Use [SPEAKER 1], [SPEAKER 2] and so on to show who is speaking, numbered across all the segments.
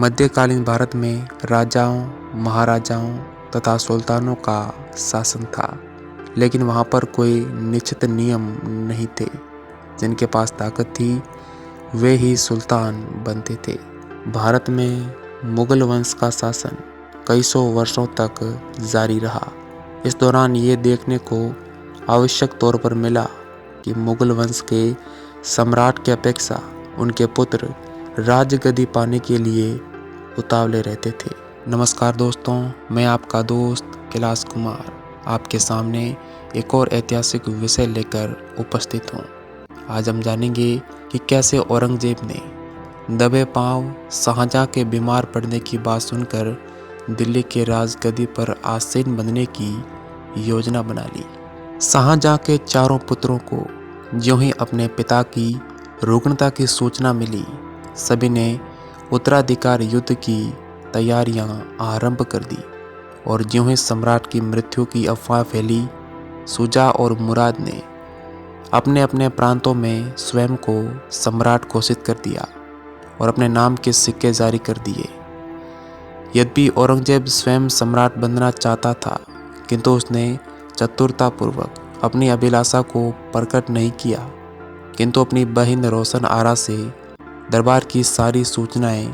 [SPEAKER 1] मध्यकालीन भारत में राजाओं, महाराजाओं तथा सुल्तानों का शासन था, लेकिन वहाँ पर कोई निश्चित नियम नहीं थे। जिनके पास ताकत थी वे ही सुल्तान बनते थे। भारत में मुगल वंश का शासन कई सौ वर्षों तक जारी रहा। इस दौरान ये देखने को आवश्यक तौर पर मिला कि मुगल वंश के सम्राट की अपेक्षा उनके पुत्र राजगद्दी पाने के लिए उतावले रहते थे। नमस्कार दोस्तों, मैं आपका दोस्त कैलाश कुमार आपके सामने एक और ऐतिहासिक विषय लेकर उपस्थित हूँ। आज हम जानेंगे कि कैसे औरंगजेब ने दबे पांव शाहजहां के बीमार पड़ने की बात सुनकर दिल्ली के राजगद्दी पर आसीन बनने की योजना बना ली। शाहजहां के चारों पुत्रों को ज्यों ही अपने पिता की रुग्णता की सूचना मिली, सभी ने उत्तराधिकार युद्ध की तैयारियां आरंभ कर दी और ज्यों ही सम्राट की मृत्यु की अफवाह फैली, शुजा और मुराद ने अपने अपने प्रांतों में स्वयं को सम्राट घोषित कर दिया और अपने नाम के सिक्के जारी कर दिए। यद्यपि औरंगजेब स्वयं सम्राट बनना चाहता था, किंतु उसने चतुरतापूर्वक अपनी अभिलाषा को प्रकट नहीं किया, किंतु अपनी बहन रोशन आरा से दरबार की सारी सूचनाएं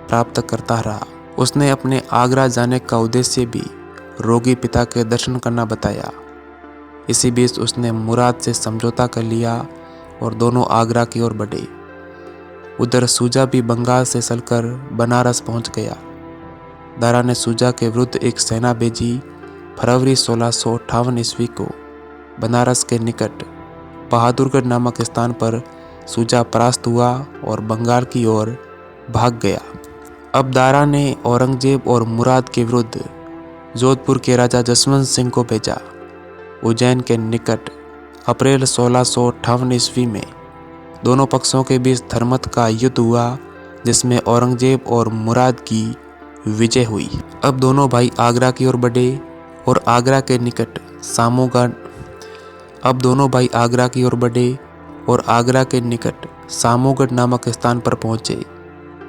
[SPEAKER 1] प्राप्त करता रहा। उसने अपने आगरा जाने का उद्देश्य भी रोगी पिता के दर्शन करना बताया। इसी बीच उसने मुराद से समझौता कर लिया और दोनों आगरा की ओर बढ़े। उधर शुजा भी बंगाल से चलकर बनारस पहुंच गया। दारा ने शुजा के विरुद्ध एक सेना भेजी। फरवरी 1658 ईस्वी को बनारस के निकट बहादुरगढ़ नामक स्थान पर शुजा परास्त हुआ और बंगाल की ओर भाग गया। अब दारा ने औरंगजेब और मुराद के विरुद्ध जोधपुर के राजा जसवंत सिंह को भेजा। उज्जैन के निकट अप्रैल 1658 ईस्वी में दोनों पक्षों के बीच धर्मत का युद्ध हुआ, जिसमें औरंगजेब और मुराद की विजय हुई। अब दोनों भाई आगरा की ओर बढ़े और आगरा के निकट सामोगढ़ नामक स्थान पर पहुंचे।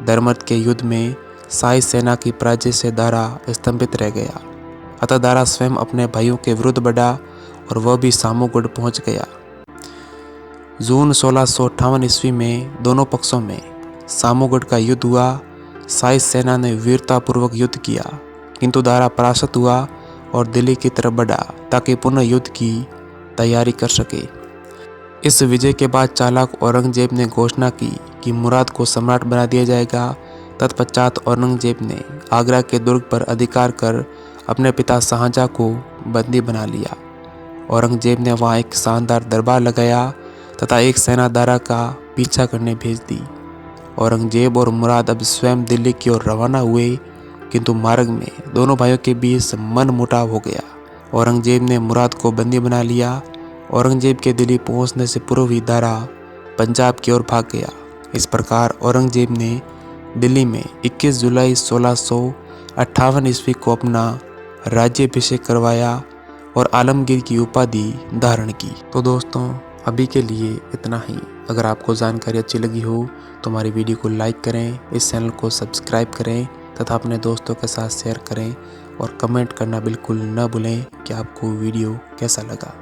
[SPEAKER 1] धर्मत के युद्ध में शाही सेना की पराजय से दारा स्तंभित रह गया। अतः दारा स्वयं अपने भाइयों के विरुद्ध बढ़ा और वह भी सामोगढ़ पहुंच गया। जून 1658 ईस्वी में दोनों पक्षों में सामोगढ़ का युद्ध हुआ। शाही सेना ने वीरतापूर्वक युद्ध किया, किंतु दारा परास्त हुआ और दिल्ली की तरफ बढ़ा ताकि पुनः युद्ध की तैयारी कर सके। इस विजय के बाद चालाक औरंगजेब ने घोषणा की कि मुराद को सम्राट बना दिया जाएगा। तत्पश्चात औरंगजेब ने आगरा के दुर्ग पर अधिकार कर अपने पिता शाहजहां को बंदी बना लिया। औरंगजेब ने वहां एक शानदार दरबार लगाया तथा एक सेना दारा का पीछा करने भेज दी। औरंगजेब और मुराद अब स्वयं दिल्ली की ओर रवाना हुए, किंतु मार्ग में दोनों भाइयों के बीच मनमुटाव हो गया। औरंगजेब ने मुराद को बंदी बना लिया। औरंगजेब के दिल्ली पहुंचने से पूर्व ही दारा पंजाब की ओर भाग गया। इस प्रकार औरंगजेब ने दिल्ली में 21 जुलाई 1658 ईस्वी को अपना राज्याभिषेक करवाया और आलमगीर की उपाधि धारण की। तो दोस्तों, अभी के लिए इतना ही। अगर आपको जानकारी अच्छी लगी हो तो हमारी वीडियो को लाइक करें, इस चैनल को सब्सक्राइब करें तथा अपने दोस्तों के साथ शेयर करें और कमेंट करना बिल्कुल न भूलें कि आपको वीडियो कैसा लगा।